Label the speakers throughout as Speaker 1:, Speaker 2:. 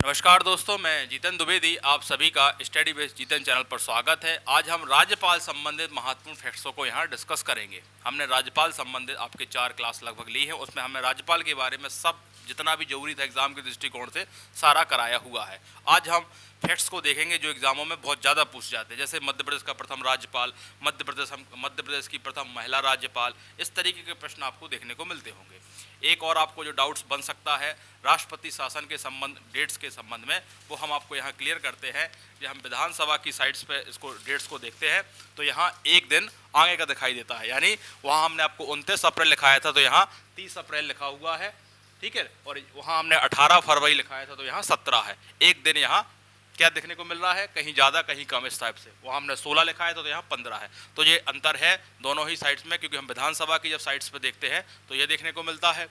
Speaker 1: नमस्कार दोस्तों, मैं जीतन द्विवेदी। आप सभी का स्टडी बेस्ड जीतन चैनल पर स्वागत है। आज हम राज्यपाल संबंधित महत्वपूर्ण फैक्ट्सों को यहाँ डिस्कस करेंगे। हमने राज्यपाल संबंधित आपके 4 क्लास लगभग ली है, उसमें हमने राज्यपाल के बारे में सब जितना भी जरूरी था एग्जाम के दृष्टिकोण से सारा कराया हुआ है। आज हम फैक्ट्स को देखेंगे जो एग्जामों में बहुत ज़्यादा पूछ जाते हैं, जैसे मध्य प्रदेश का प्रथम राज्यपाल, मध्य प्रदेश की प्रथम महिला राज्यपाल, इस तरीके के प्रश्न आपको देखने को मिलते होंगे। एक और आपको जो डाउट्स बन सकता है राष्ट्रपति शासन के संबंध डेट्स के संबंध में, वो हम आपको यहाँ क्लियर करते हैं। जब हम विधानसभा की साइट्स पे इसको डेट्स को देखते हैं तो यहाँ एक दिन आगे का दिखाई देता है, यानी वहाँ हमने आपको 29 अप्रैल लिखाया था तो यहाँ 30 अप्रैल लिखा हुआ है, ठीक है। और वहाँ हमने 18 फरवरी लिखाया था तो यहाँ 17 है। एक दिन यहाँ क्या देखने को मिल रहा है, कहीं ज़्यादा कहीं कम इस टाइप से। वहाँ हमने 16 लिखा है तो यहाँ 15 है। तो ये अंतर है दोनों ही साइड्स में, क्योंकि हम विधानसभा की जब साइट्स पे देखते हैं तो ये देखने को मिलता है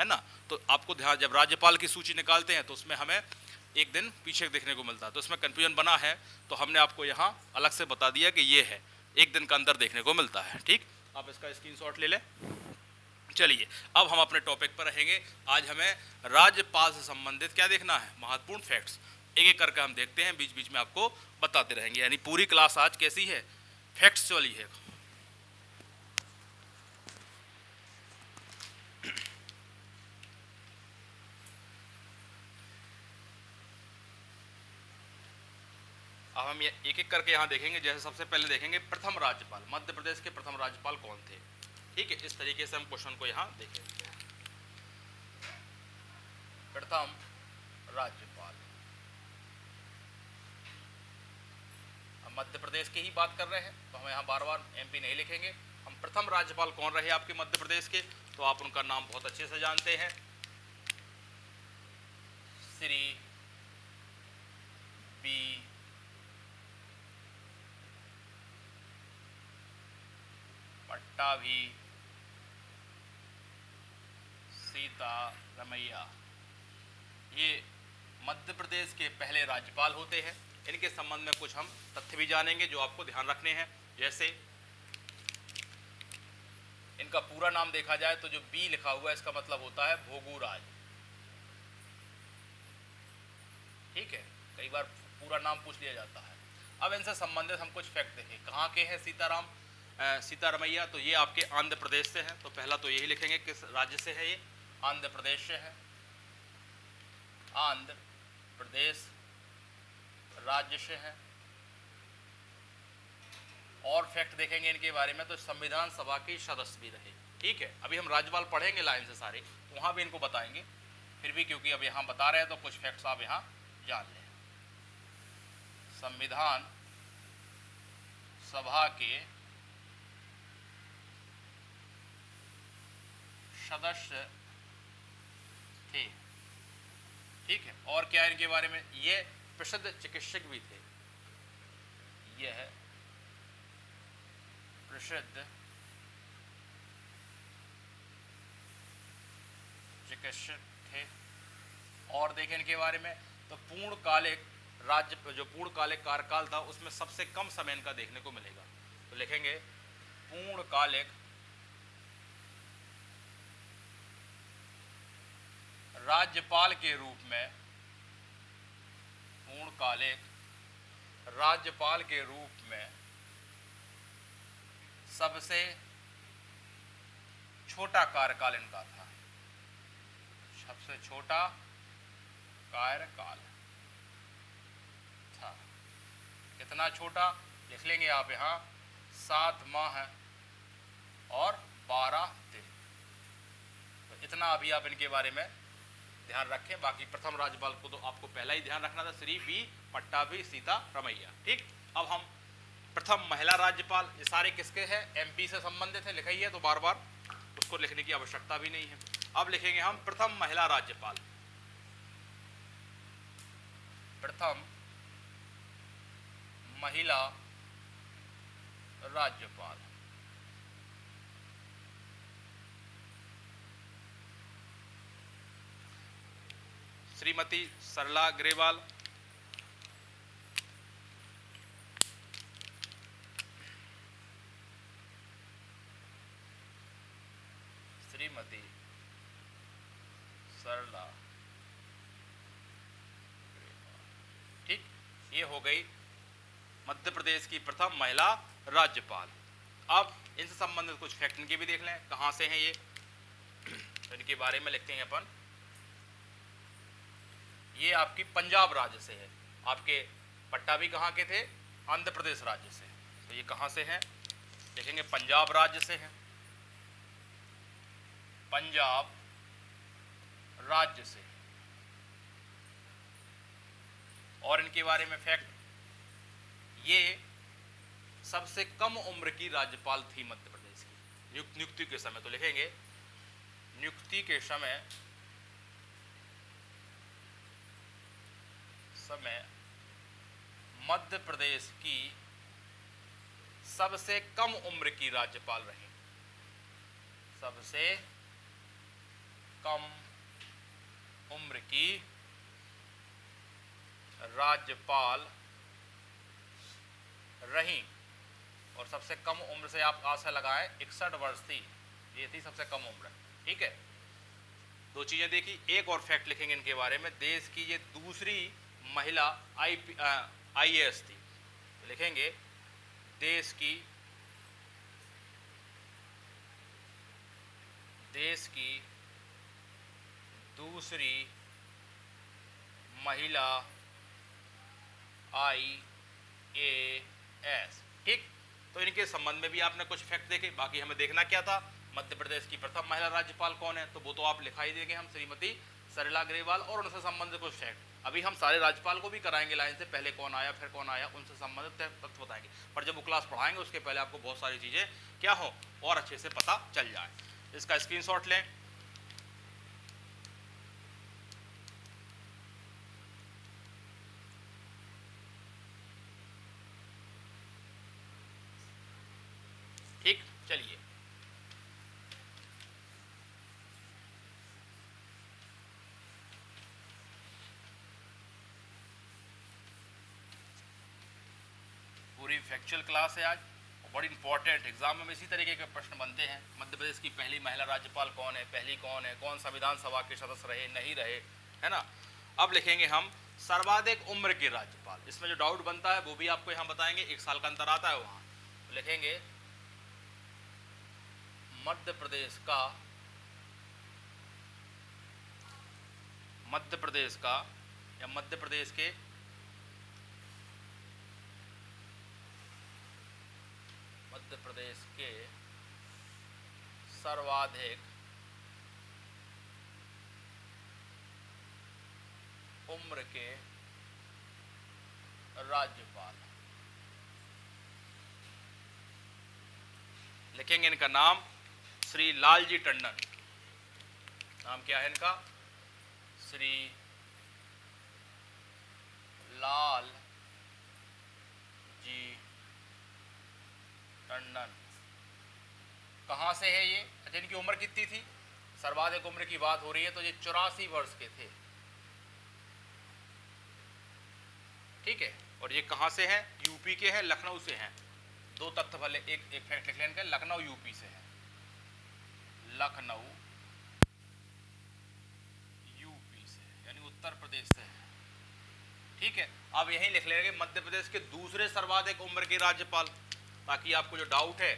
Speaker 1: ना। तो आपको ध्यान, जब राज्यपाल की सूची निकालते हैं तो उसमें हमें एक दिन पीछे देखने को मिलता है, तो इसमें कन्फ्यूजन बना है तो हमने आपको यहाँ अलग से बता दिया कि ये है, एक दिन का अंतर देखने को मिलता है। ठीक, आप इसका स्क्रीनशॉट ले लें। चलिए अब हम अपने टॉपिक पर रहेंगे। आज हमें राज्यपाल से संबंधित क्या देखना है, महत्वपूर्ण फैक्ट्स। एक एक करके हम देखते हैं, बीच बीच में आपको बताते रहेंगे। यानी पूरी क्लास आज कैसी है, फैक्ट्स वाली है। अब हम ये एक एक करके यहाँ देखेंगे। जैसे सबसे पहले देखेंगे प्रथम राज्यपाल, मध्य प्रदेश के प्रथम राज्यपाल कौन थे। ठीक है, इस तरीके से हम क्वेश्चन को यहाँ देखेंगे। प्रथम राज्यपाल, हम मध्य प्रदेश की ही बात कर रहे हैं तो हम यहाँ बार बार एमपी नहीं लिखेंगे। हम प्रथम राज्यपाल कौन रहे आपके मध्य प्रदेश के, तो आप उनका नाम बहुत अच्छे से जानते हैं, श्री बी पट्टाभी सीतारमैया। ये मध्य प्रदेश के पहले राज्यपाल होते हैं। इनके संबंध में कुछ हम तथ्य भी जानेंगे जो आपको ध्यान रखने हैं। जैसे इनका पूरा नाम देखा जाए तो जो बी लिखा हुआ है इसका मतलब होता है भोगूराज। ठीक है, कई बार पूरा नाम पूछ लिया जाता है। अब इनसे संबंधित हम कुछ फैक्ट देखें। कहाँ के हैं सीतारमैया, तो ये आपके आंध्र प्रदेश से हैं। तो पहला तो यही लिखेंगे किस राज्य से है, ये आंध्र प्रदेश से है। आंध्र प्रदेश राज्य से है। और फैक्ट देखेंगे इनके बारे में, तो संविधान सभा के सदस्य भी रहे। ठीक है, अभी हम राज्यपाल पढ़ेंगे लाइन से सारे, तो वहाँ भी इनको बताएंगे। फिर भी क्योंकि अब यहाँ बता रहे हैं तो कुछ फैक्ट्स आप यहाँ जान लें। संविधान सभा के सदस्य थे। ठीक है, और क्या इनके बारे में, ये प्रसिद्ध चिकित्सक भी थे। यह प्रसिद्ध चिकित्सक थे। और देखें इनके बारे में, तो पूर्णकालिक राज्य, जो पूर्णकालिक कार्यकाल था उसमें सबसे कम समय इनका देखने को मिलेगा। तो लिखेंगे पूर्णकालिक राज्यपाल के रूप में, पूर्णकालिक राज्यपाल के रूप में सबसे छोटा कार्यकाल इनका था। सबसे छोटा कार्यकाल था। कितना छोटा लिख लेंगे आप यहाँ, 7 माह और 12 दिन। तो इतना अभी आप इनके बारे में ध्यान रखें। बाकी प्रथम राज्यपाल को तो आपको पहला ही ध्यान रखना था, श्री बी पट्टाभी सीतारमैया। ठीक, अब हम प्रथम महिला राज्यपाल, ये सारे किसके हैं, एमपी से संबंधित है, लिखाई है तो बार बार उसको लिखने की आवश्यकता भी नहीं है। अब लिखेंगे हम प्रथम महिला राज्यपाल। प्रथम महिला राज्यपाल, श्रीमती सरला ग्रेवाल। श्रीमती सरला ये हो गई मध्य प्रदेश की प्रथम महिला राज्यपाल। अब इनसे संबंधित कुछ फैक्ट इनके भी देख लें, कहाँ से हैं ये, तो इनके बारे में लिखते हैं अपन। ये आपकी पंजाब राज्य से है, आपके पट्टा भी कहाँ के थे, आंध्र प्रदेश राज्य से। तो ये कहाँ से हैं, देखेंगे पंजाब राज्य से है, पंजाब राज्य से। और इनके बारे में फैक्ट, ये सबसे कम उम्र की राज्यपाल थी मध्य प्रदेश की नियुक्ति के समय। तो लिखेंगे नियुक्ति के समय मध्य प्रदेश की सबसे कम उम्र की राज्यपाल रही, सबसे कम उम्र की राज्यपाल रही। और सबसे कम उम्र से आप आशा लगाएं 61 वर्ष थी, ये थी सबसे कम उम्र। ठीक है, दो चीजें देखी। एक और फैक्ट लिखेंगे इनके बारे में, देश की ये दूसरी महिला IAS थी। तो लिखेंगे देश की दूसरी महिला IAS। ठीक, तो इनके संबंध में भी आपने कुछ फैक्ट देखे। बाकी हमें देखना क्या था, मध्य प्रदेश की प्रथम महिला राज्यपाल कौन है, तो वो तो आप लिखाई देंगे हम, श्रीमती सरिला अग्रवाल, और उनसे संबंधित कुछ फैक्ट। अभी हम सारे राज्यपाल को भी कराएंगे लाइन से, पहले कौन आया फिर कौन आया, उनसे संबंधित तथ्य बताएंगे। पर जब वो क्लास पढ़ाएंगे उसके पहले आपको बहुत सारी चीजें क्या हो और अच्छे से पता चल जाए। इसका स्क्रीनशॉट लें। ठीक, चलिए पूरी फैक्चुअल क्लास है आज, बड़ी इंपॉर्टेंट। एग्जाम में इसी तरीके के प्रश्न बनते हैं। मध्य प्रदेश की पहली महिला राज्यपाल कौन है, पहली कौन है, कौन संविधान सभा के सदस्य रहे नहीं रहे, है ना। अब लिखेंगे हम सर्वाधिक उम्र के राज्यपाल। इसमें जो डाउट बनता है वो भी आपको यहाँ बताएंगे, 1 साल का अंतर आता है वहाँ। तो लिखेंगे मध्य प्रदेश का या मध्य प्रदेश के सर्वाधिक उम्र के राज्यपाल। लिखेंगे इनका नाम श्री लालजी टंडन। नाम क्या है इनका, श्री लाल जी टंडन। कहाँ से है ये, अच्छा इनकी उम्र कितनी थी, सर्वाधिक उम्र की बात हो रही है तो ये 84 वर्ष के थे। ठीक है, और ये कहाँ से हैं, यूपी के हैं, लखनऊ से हैं। दो तथ्य भले, एक फैक्ट लिख लेंगे, लखनऊ यूपी से है, लखनऊ यूपी से यानी उत्तर प्रदेश से है। ठीक है, अब यहीं लिख लेंगे मध्य प्रदेश के दूसरे सर्वाधिक उम्र के राज्यपाल, ताकि आपको जो डाउट है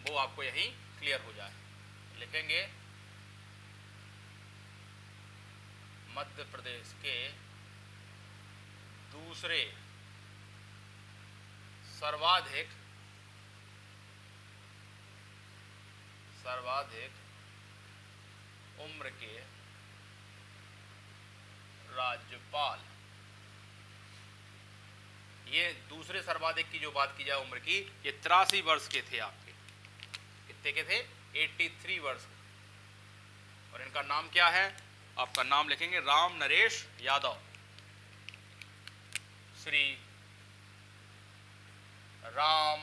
Speaker 1: वो आपको यहीं क्लियर हो जाए। लिखेंगे मध्य प्रदेश के दूसरे सर्वाधिक उम्र के राज्यपाल। ये दूसरे सर्वाधिक की जो बात की जाए उम्र की, ये 83 वर्ष के थे आपके। कितने के थे, 83 वर्ष। और इनका नाम क्या है, आपका नाम लिखेंगे राम नरेश यादव, श्री राम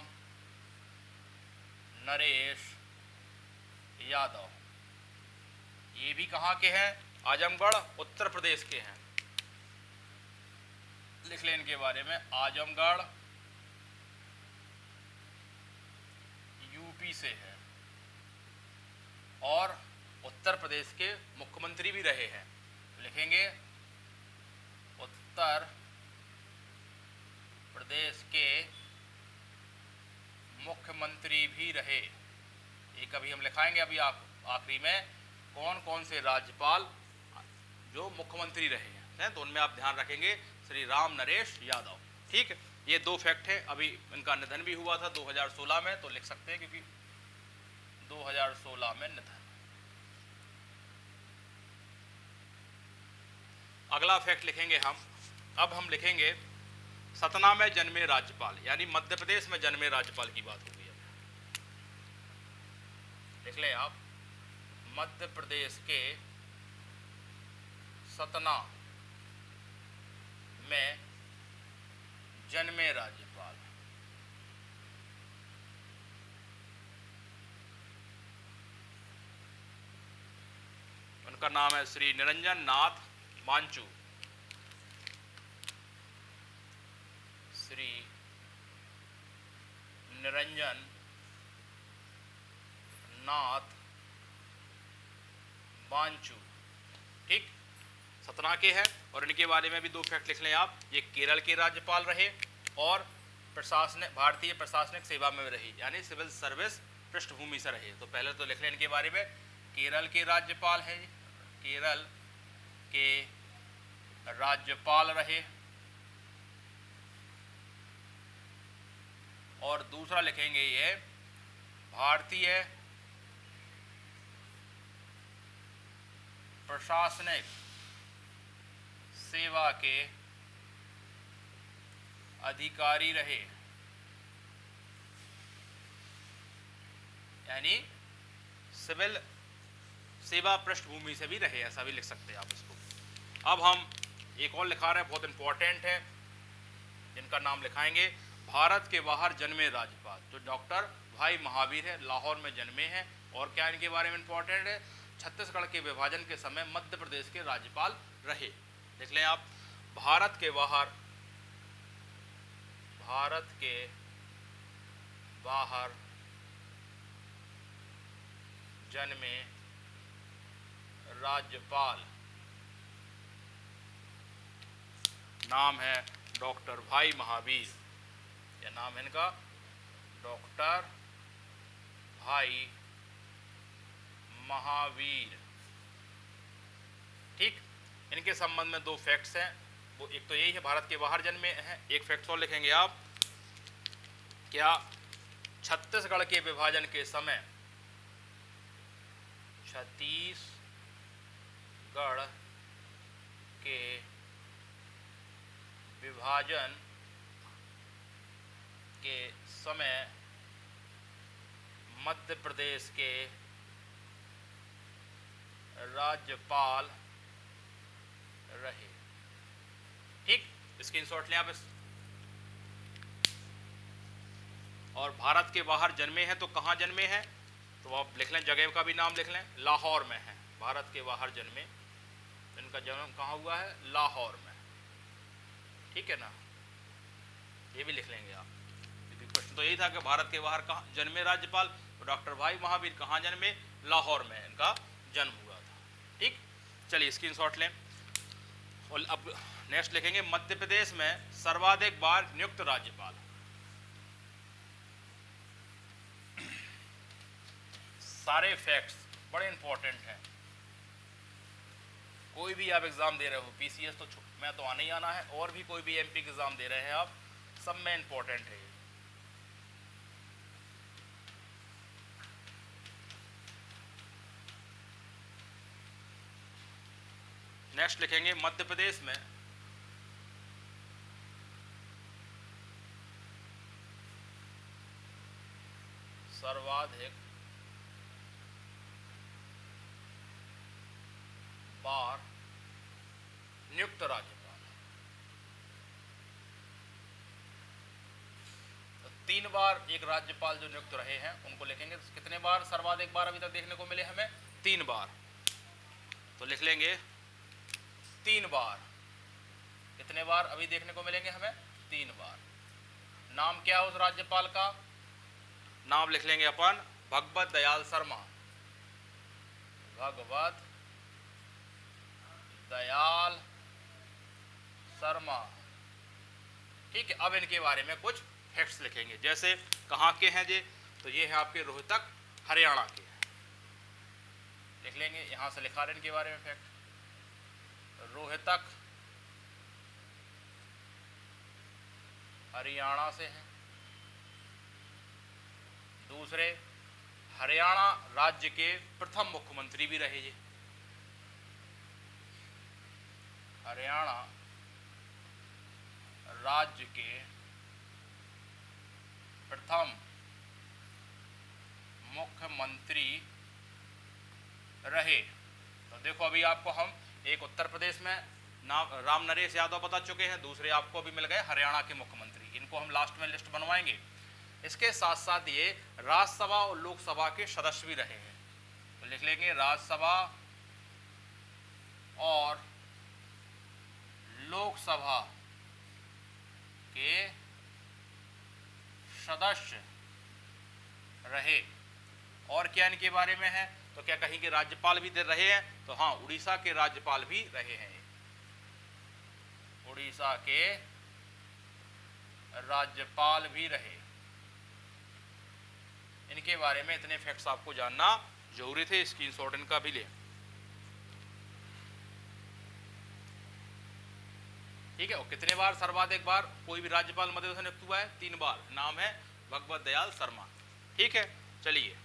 Speaker 1: नरेश यादव। ये भी कहाँ के हैं, आजमगढ़ उत्तर प्रदेश के हैं। लिख लें इनके बारे में, आजमगढ़ यूपी से है और उत्तर प्रदेश के मुख्यमंत्री भी रहे हैं। लिखेंगे उत्तर प्रदेश के मुख्यमंत्री भी रहे। एक अभी हम लिखाएंगे अभी आखिरी में कौन कौन से राज्यपाल जो मुख्यमंत्री रहे हैं, तो उनमें आप ध्यान रखेंगे श्री राम नरेश यादव। ठीक है, ये दो फैक्ट है। अभी इनका निधन भी हुआ था 2016 में, तो लिख सकते हैं क्योंकि 2016 में निधन। अगला फैक्ट लिखेंगे हम, अब हम लिखेंगे सतना में जन्मे राज्यपाल, यानी मध्य प्रदेश में जन्मे राज्यपाल की बात होगी। लिख लें आप, मध्य प्रदेश के सतना में जन्मे राज्यपाल। उनका नाम है श्री निरंजन नाथ मांचू। श्री निरंजन नाथ बांचू। ठीक, सतना के हैं और इनके बारे में भी दो फैक्ट लिख लें आप। ये केरल के राज्यपाल रहे और प्रशासनिक भारतीय प्रशासनिक सेवा में रही, यानी सिविल सर्विस पृष्ठभूमि से रहे। तो पहले तो लिख लें इनके बारे में, केरल के राज्यपाल हैं, केरल के राज्यपाल रहे। और दूसरा लिखेंगे ये भारतीय प्रशासनिक सेवा के अधिकारी रहे, यानी सिविल सेवा पृष्ठभूमि से भी रहे, ऐसा भी लिख सकते हैं आप इसको। अब हम एक और लिखा रहे हैं, बहुत इंपॉर्टेंट है, जिनका नाम लिखाएंगे भारत के बाहर जन्मे राज्यपाल। तो डॉक्टर भाई महावीर है, लाहौर में जन्मे हैं। और क्या इनके बारे में इंपॉर्टेंट है, छत्तीसगढ़ के विभाजन के समय मध्य प्रदेश के राज्यपाल रहे। देख लें आप, भारत के बाहर जन्मे राज्यपाल, नाम है डॉक्टर भाई महावीर। यह नाम है इनका डॉक्टर भाई महावीर। ठीक, इनके संबंध में दो फैक्ट्स हैं, वो एक तो यही है भारत के बाहर जन्मे हैं। एक फैक्ट और लिखेंगे आप, क्या छत्तीसगढ़ के विभाजन के समय छत्तीसगढ़ के विभाजन के समय मध्य प्रदेश के राज्यपाल रहे। ठीक, स्क्रीनशॉट लें आप इस। और भारत के बाहर जन्मे हैं, तो कहाँ जन्मे हैं, तो आप लिख लें, जगह का भी नाम लिख लें, लाहौर में है। भारत के बाहर जन्मे, इनका जन्म कहाँ हुआ है, लाहौर में। ठीक है ना, ये भी लिख लेंगे आप, क्योंकि प्रश्न तो यही था कि भारत के बाहर कहाँ जन्मे राज्यपाल, तो डॉक्टर भाई महावीर कहाँ जन्मे, लाहौर में इनका जन्म हुआ था। ठीक, चलिए स्क्रीनशॉट लें। और अब नेक्स्ट लिखेंगे, मध्य प्रदेश में सर्वाधिक बार नियुक्त राज्यपाल। सारे फैक्ट्स बड़े इंपॉर्टेंट हैं, कोई भी आप एग्जाम दे रहे हो, पीसीएस तो मैं तो आना ही आना है, और भी कोई भी एमपी एग्जाम दे रहे हैं आप, सब में इंपॉर्टेंट है। नेक्स्ट लिखेंगे, मध्य प्रदेश में सर्वाधिक बार नियुक्त राज्यपाल। तो 3 बार एक राज्यपाल जो नियुक्त रहे हैं उनको लिखेंगे। कितने बार सर्वाधिक बार अभी तक देखने को मिले हमें, 3 बार। तो लिख लेंगे 3 बार। कितने बार अभी देखने को मिलेंगे हमें, 3 बार। नाम क्या है उस राज्यपाल का, नाम लिख लेंगे अपन भगवत दयाल शर्मा। भगवत दयाल शर्मा। ठीक है, अब इनके बारे में कुछ फैक्ट्स लिखेंगे। जैसे कहाँ के हैं ये, तो ये है आपके रोहतक हरियाणा के हैं, लिख लेंगे। यहाँ से लिखा रहे इनके बारे में फैक्ट, रोहतक हरियाणा से हैं। दूसरे, हरियाणा राज्य के प्रथम मुख्यमंत्री भी रहे ये, हरियाणा राज्य के प्रथम मुख्यमंत्री रहे। तो देखो अभी आपको हम एक उत्तर प्रदेश में नाम राम नरेश यादव बता चुके हैं, दूसरे आपको अभी मिल गए हरियाणा के मुख्यमंत्री, इनको हम लास्ट में लिस्ट बनवाएंगे। इसके साथ साथ ये राज्यसभा और लोकसभा के सदस्य भी रहे हैं, तो लिख लेंगे राज्यसभा और लोकसभा के सदस्य रहे। और क्या इनके बारे में है, तो क्या कहीं के राज्यपाल भी रहे हैं, तो हाँ, उड़ीसा के राज्यपाल भी रहे हैं, उड़ीसा के राज्यपाल भी रहे। इनके बारे में इतने फैक्ट्स आपको जानना जरूरी थे, स्क्रीनशॉट इनका भी ले। ठीक है, और कितने बार सर्वाधिक बार कोई भी राज्यपाल मध्य प्रदेश नियुक्त हुआ है, 3 बार, नाम है भगवत दयाल शर्मा। ठीक है, चलिए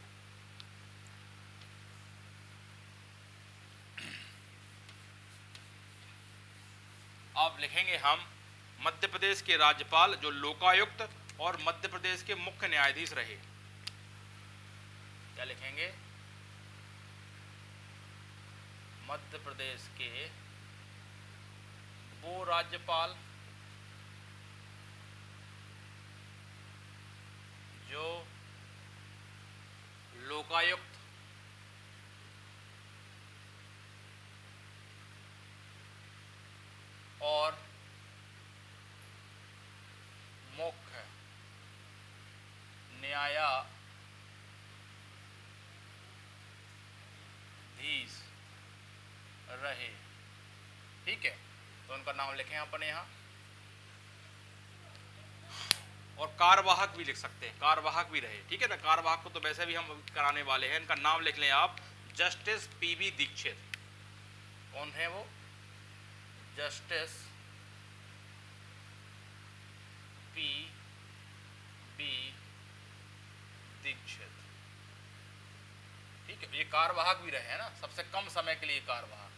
Speaker 1: अब लिखेंगे हम मध्य प्रदेश के राज्यपाल जो लोकायुक्त और मध्य प्रदेश के मुख्य न्यायाधीश रहे। क्या लिखेंगे, मध्य प्रदेश के वो राज्यपाल जो लोकायुक्त और मुख्य न्यायाधीश रहे। ठीक है, तो उनका नाम लिखें अपने यहाँ। और कार्यवाहक भी लिख सकते हैं, कार्यवाहक भी रहे। ठीक है ना, कार्यवाहक को तो वैसे भी हम कराने वाले हैं, इनका नाम लिख लें आप, जस्टिस पीबी दीक्षित। कौन है वो, जस्टिस पीबी दीक्षित। ठीक है, ये कार्यवाहक भी रहे हैं ना, सबसे कम समय के लिए कार्यवाहक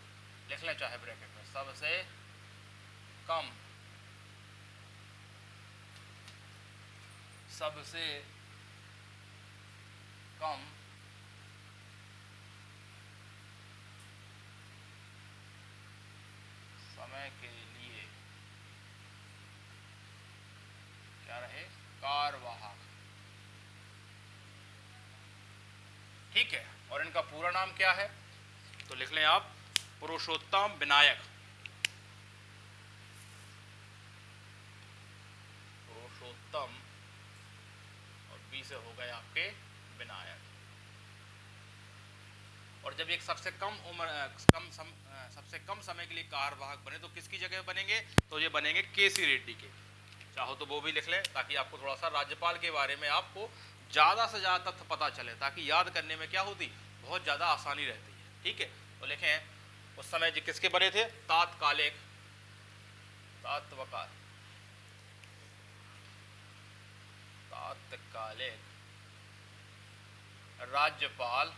Speaker 1: लिख लें चाहे ब्रैकेट में, सबसे कम समय के लिए क्या रहे, कार्यवाहक। ठीक है, और इनका पूरा नाम क्या है, तो लिख लें आप, पुरुषोत्तम विनायक। पुरुषोत्तम और बी से हो गए आपके विनायक। और जब एक सबसे कम सबसे कम समय के लिए कार्यवाहक बने तो किसकी जगह बनेंगे, तो ये बनेंगे केसी रेड्डी के। चाहो तो वो भी लिख लें, ताकि आपको थोड़ा सा राज्यपाल के बारे में आपको ज़्यादा से ज़्यादा तथ्य पता चले, ताकि याद करने में क्या होती, बहुत ज़्यादा आसानी रहती है। ठीक है, तो लिखें उस समय जी किसके बने थे, तात्कालिक राज्यपाल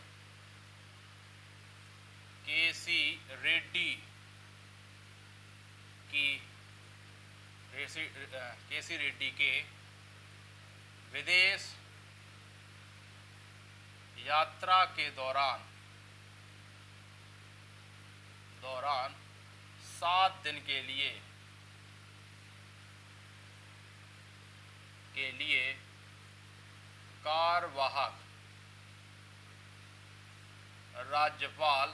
Speaker 1: केसी रेड्डी के विदेश यात्रा के दौरान 7 दिन के लिए कार्यवाहक राज्यपाल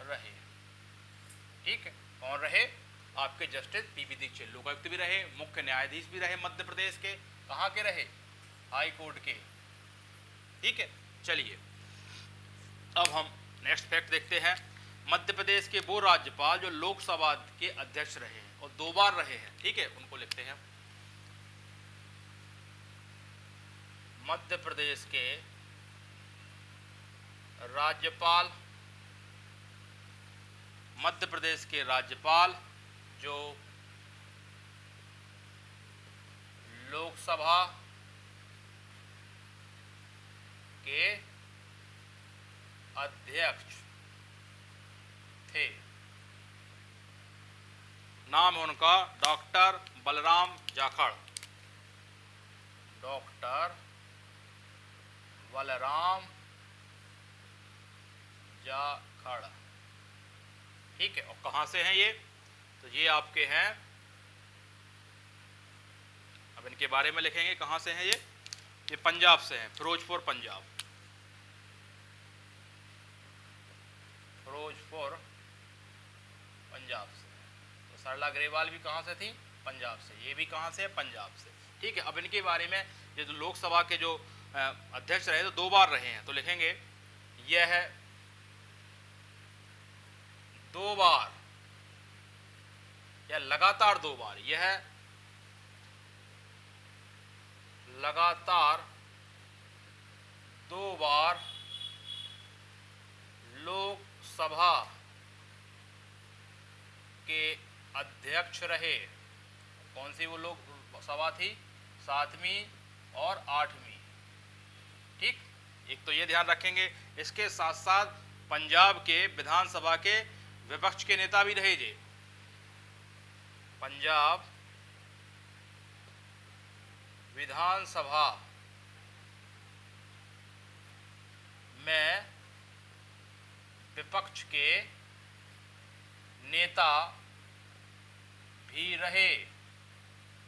Speaker 1: रहे। ठीक है, कौन रहे, आपके जस्टिस पीबी दीक्षित। लोकायुक्त भी रहे, मुख्य न्यायाधीश भी रहे मध्य प्रदेश के, कहाँ के रहे, हाई कोर्ट के। ठीक है, चलिए अब हम नेक्स्ट फैक्ट देखते हैं। मध्य प्रदेश के वो राज्यपाल जो लोकसभा के अध्यक्ष रहे हैं। और 2 बार रहे हैं, ठीक है, उनको लिखते हैं। मध्य प्रदेश के राज्यपाल, मध्य प्रदेश के राज्यपाल जो लोकसभा के अध्यक्ष थे। नाम है उनका डॉक्टर बलराम जाखड़, डॉक्टर बलराम जाखड़, ठीक है। और कहाँ से हैं ये? तो ये आपके हैं, अब इनके बारे में लिखेंगे कहाँ से हैं ये पंजाब से हैं, फिरोजपुर पंजाब, फिरोजपुर पंजाब से। तो सरला ग्रेवाल भी कहाँ से थी? पंजाब से। ये भी कहाँ से है? पंजाब से, ठीक है। अब इनके बारे में, ये जो लोकसभा के जो अध्यक्ष रहे तो 2 बार रहे हैं, तो लिखेंगे यह है 2 बार या लगातार 2 बार, यह लगातार 2 बार लोकसभा के अध्यक्ष रहे। कौन सी वो लोकसभा थी? 7वीं और 8वीं, ठीक। एक तो ये ध्यान रखेंगे। इसके साथ साथ पंजाब के विधानसभा के विपक्ष के नेता भी रहे जे। पंजाब विधानसभा में विपक्ष के नेता भी रहे,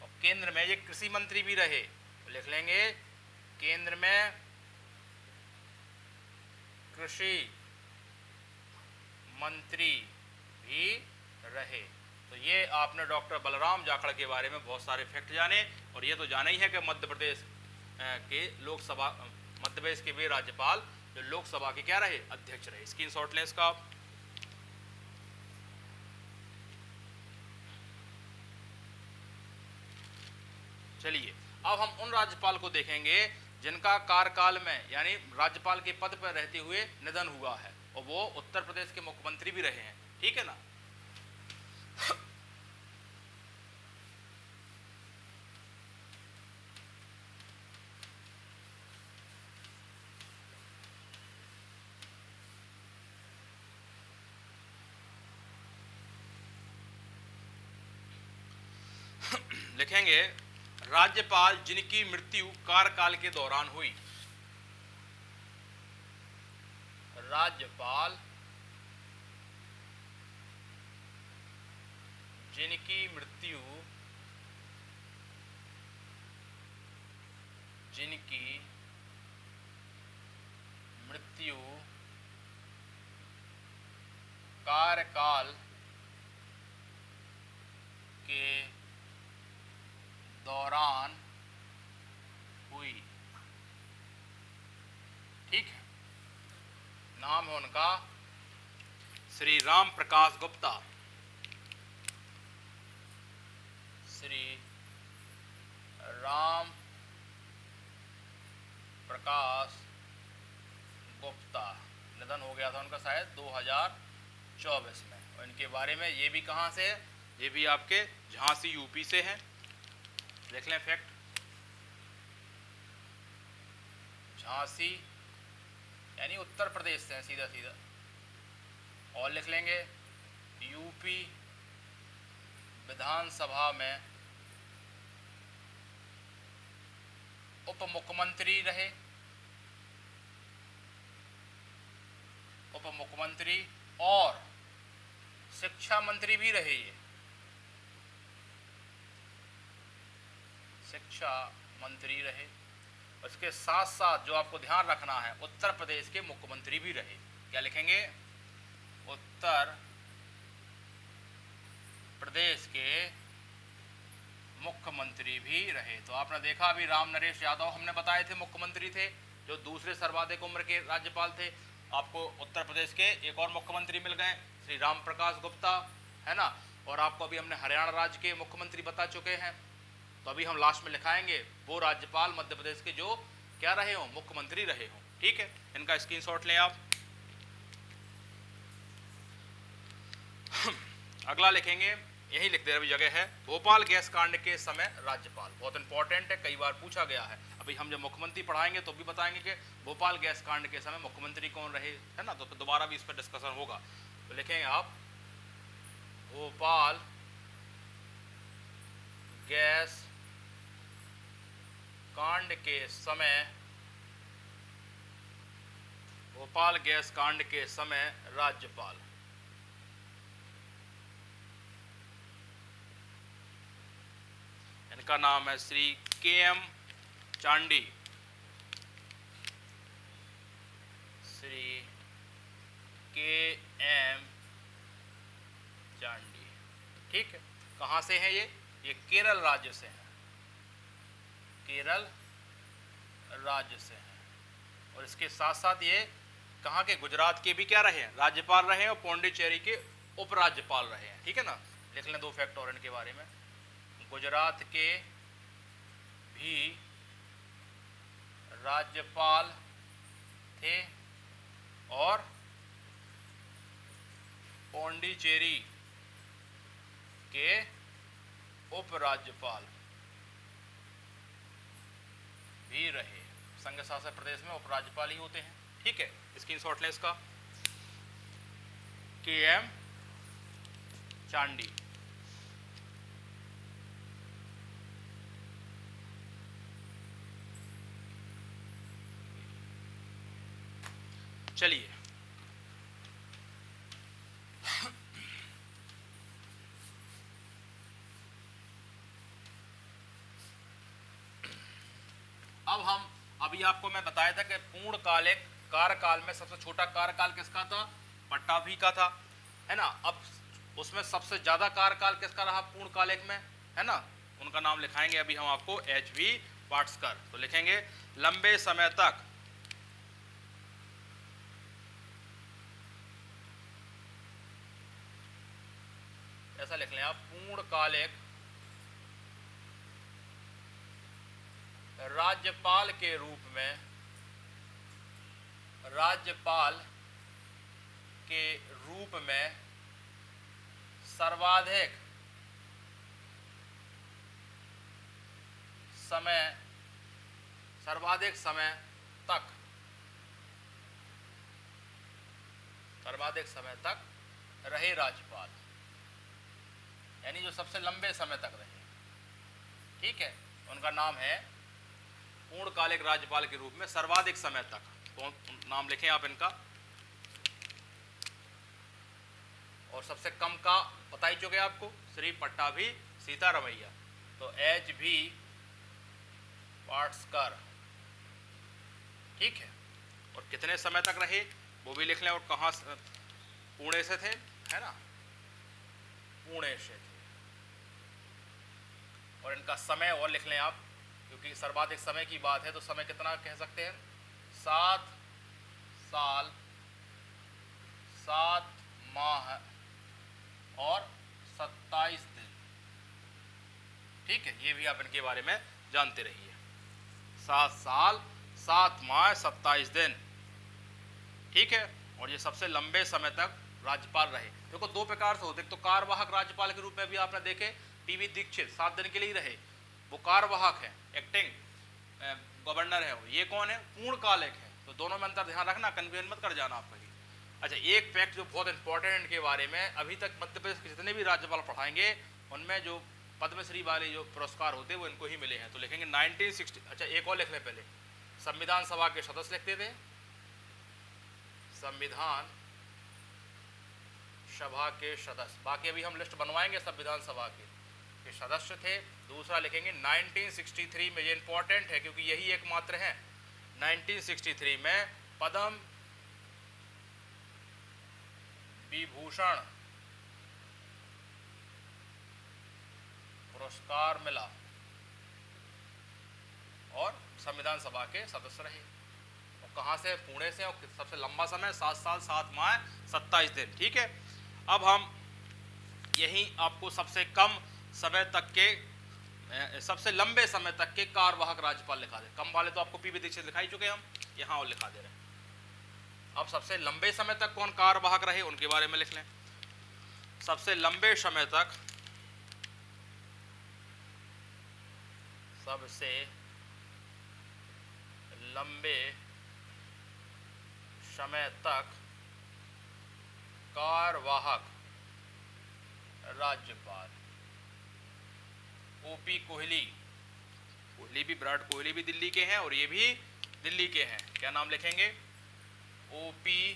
Speaker 1: और केंद्र में ये कृषि मंत्री भी रहे। तो लिख लेंगे केंद्र में कृषि मंत्री भी रहे। तो ये आपने डॉक्टर बलराम जाखड़ के बारे में बहुत सारे फैक्ट जाने, और ये तो जाना ही है कि मध्य प्रदेश के लोकसभा, मध्य प्रदेश के वे राज्यपाल जो लोकसभा के क्या रहे? अध्यक्ष रहे। स्क्रीनशॉट लें इसका। चलिए अब हम उन राज्यपाल को देखेंगे जिनका कार्यकाल में, यानी राज्यपाल के पद पर रहते हुए निधन हुआ है, और वो उत्तर प्रदेश के मुख्यमंत्री भी रहे हैं, ठीक है ना। लिखेंगे राज्यपाल जिनकी मृत्यु कार्यकाल के दौरान हुई। राज्यपाल जिनकी मृत्यु कार्यकाल के दौरान हुई, ठीक है। नाम है उनका श्री राम प्रकाश गुप्ता, श्री राम प्रकाश गुप्ता। निधन हो गया था उनका शायद 2024 में। और इनके बारे में ये भी कहाँ से है? ये भी आपके झांसी यूपी से हैं। देख लें फैक्ट, झांसी यानी उत्तर प्रदेश से है सीधा सीधा। और लिख लेंगे यूपी विधानसभा में उप मुख्यमंत्री रहे, उप मुख्यमंत्री और शिक्षा मंत्री भी रहे। ये शिक्षा मंत्री रहे। उसके साथ साथ जो आपको ध्यान रखना है, उत्तर प्रदेश के मुख्यमंत्री भी रहे। क्या लिखेंगे? उत्तर प्रदेश के मुख्यमंत्री भी रहे। तो आपने देखा अभी राम नरेश यादव हमने बताए थे मुख्यमंत्री थे, जो दूसरे सर्वाधिक उम्र के राज्यपाल थे। आपको उत्तर प्रदेश के एक और मुख्यमंत्री मिल गए, श्री राम प्रकाश गुप्ता, है ना। और आपको अभी हमने हरियाणा राज्य के मुख्यमंत्री बता चुके हैं। तो अभी हम लास्ट में लिखाएंगे वो राज्यपाल मध्य प्रदेश के जो क्या रहे हो, मुख्यमंत्री रहे हो। ठीक है, इनका स्क्रीनशॉट लें आप। अगला लिखेंगे, यही लिख दे, अभी जगह है, भोपाल गैस कांड के समय राज्यपाल। बहुत इंपॉर्टेंट है, कई बार पूछा गया है। अभी हम जब मुख्यमंत्री पढ़ाएंगे तो भी बताएंगे कि भोपाल गैस कांड के समय मुख्यमंत्री कौन रहे, है ना। तो दोबारा भी इस पर डिस्कशन होगा। तो लिखेंगे आप भोपाल गैस कांड के समय, भोपाल गैस कांड के समय राज्यपाल। इनका नाम है श्री के.एम. चांडी। श्री के.एम. चांडी। ठीक है, कहाँ से है ये केरल राज्य से है, केरल राज्य से है। और इसके साथ साथ ये कहाँ के, गुजरात के भी क्या रहे हैं, राज्यपाल रहे हैं, और पौंडीचेरी के उपराज्यपाल रहे हैं। ठीक है ना, लिख लें 2 फैक्ट और इनके बारे में। गुजरात के भी राज्यपाल थे और पौंडीचेरी के उपराज्यपाल भी रहे। संघ शासित प्रदेश में उपराज्यपाल ही होते हैं। ठीक है, स्क्रीनशॉट लें इसका। के.एम. चांडी। चलिए, अब हम, अभी आपको मैं बताया था कि पूर्णकालिक कार्यकाल में सबसे छोटा कार्यकाल किसका था, पट्टाभी का था, है ना। अब उसमें सबसे ज्यादा कार्यकाल किसका रहा पूर्णकालिक में, है ना। उनका नाम लिखाएंगे अभी हम आपको, एच.बी. वाटस्कर। तो लिखेंगे लंबे समय तक ऐसा लिख लें आप, पूर्णकालिक राज्यपाल के रूप में, राज्यपाल के रूप में सर्वाधिक समय तक रहे राज्यपाल, यानी जो सबसे लंबे समय तक रहे। ठीक है, उनका नाम है पूर्णकालिक राज्यपाल के रूप में सर्वाधिक समय तक। तो नाम लिखें आप इनका। और सबसे कम का बता ही चुके आपको, श्री पट्टाभी सीतारमैया। तो एच.बी. वाटस्कर। ठीक है, और कितने समय तक रहे वो भी लिख लें, और कहाँ, पुणे से थे, है ना, पुणे से थे। और इनका समय और लिख लें आप, क्योंकि सर्वाधिक समय की बात है तो समय कितना कह सकते हैं, 7 साल 7 माह और 27 दिन। ठीक है, ये भी आप इनके बारे में जानते रहिए। 7 साल 7 माह 27 दिन। ठीक है, और ये सबसे लंबे समय तक राज्यपाल रहे। देखो 2 प्रकार से होते, तो कार्यवाहक राज्यपाल के रूप में भी आपने देखे टी.बी. दीक्षित 7 दिन के लिए ही रहे, वो कार्यवाहक है, एक्टिंग गवर्नर है वो। ये कौन है, पूर्णकालिक है। तो दोनों में अंतर ध्यान रखना, कन्फ्यूजन मत कर जाना आप कहीं। अच्छा, एक फैक्ट जो बहुत इंपॉर्टेंट इनके बारे में, अभी तक मध्य प्रदेश के जितने भी राज्यपाल पढ़ाएंगे उनमें जो पद्मश्री वाले जो पुरस्कार होते हैं वो इनको ही मिले हैं। तो लिखेंगे 1960। अच्छा, एक और लिख लें पहले, संविधान सभा के सदस्य लिखते थे, संविधान सभा के सदस्य। बाकी अभी हम लिस्ट बनवाएंगे संविधान सभा के सदस्य थे। दूसरा लिखेंगे 1963 में, ये इंपॉर्टेंट है क्योंकि यही एकमात्र है, 1963 में पद्म विभूषण पुरस्कार मिला और संविधान सभा के सदस्य रहे। और कहाँ से, पुणे से, और सबसे लंबा समय 7 साल 7 माह 27 दिन। ठीक है, अब हम यही आपको सबसे कम समय तक के सबसे लंबे समय तक के कार्यवाहक राज्यपाल लिखा दे। कम वाले तो आपको पीवी दीक्षित दिखाई चुके हम, यहाँ और लिखा दे रहे हैं। अब सबसे लंबे समय तक कौन कार्यवाहक रहे उनके बारे में लिख लें। सबसे लंबे समय तक, सबसे लंबे समय तक कार्यवाहक राज्यपाल ओपी कोहली। कोहली भी, विराट कोहली भी दिल्ली के हैं और ये भी दिल्ली के हैं। क्या नाम लिखेंगे? ओपी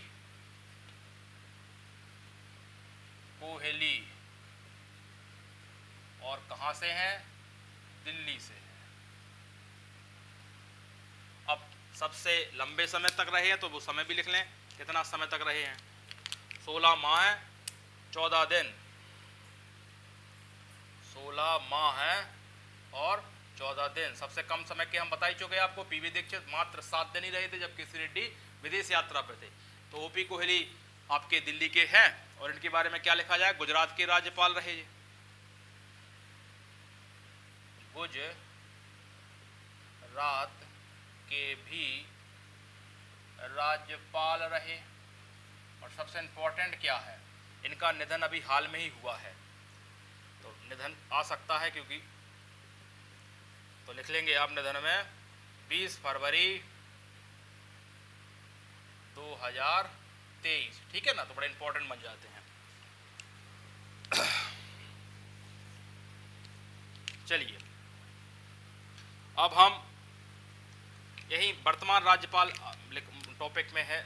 Speaker 1: कोहली। और कहां से हैं? दिल्ली से हैं। अब सबसे लंबे समय तक रहे हैं तो वो समय भी लिख लें, कितना समय तक रहे हैं। 16 माह 14 दिन। 16 माह और 14 दिन। सबसे कम समय के हम बता ही चुके आपको, पीवी दीक्षित मात्र 7 दिन ही रहे थे जबकि श्री रेड्डी विदेश यात्रा पर थे। तो ओपी कोहली आपके दिल्ली के हैं और इनके बारे में क्या लिखा जाए? गुजरात के राज्यपाल रहे। गुजरात के भी राज्यपाल रहे। और सबसे इंपॉर्टेंट क्या है, इनका निधन अभी हाल में ही हुआ है, तो निधन आ सकता है क्योंकि, तो लिख लेंगे आप निधन में 20 फरवरी 2023। ठीक है ना, तो बड़े इंपॉर्टेंट बन जाते हैं। चलिए अब हम यही वर्तमान राज्यपाल टॉपिक में है,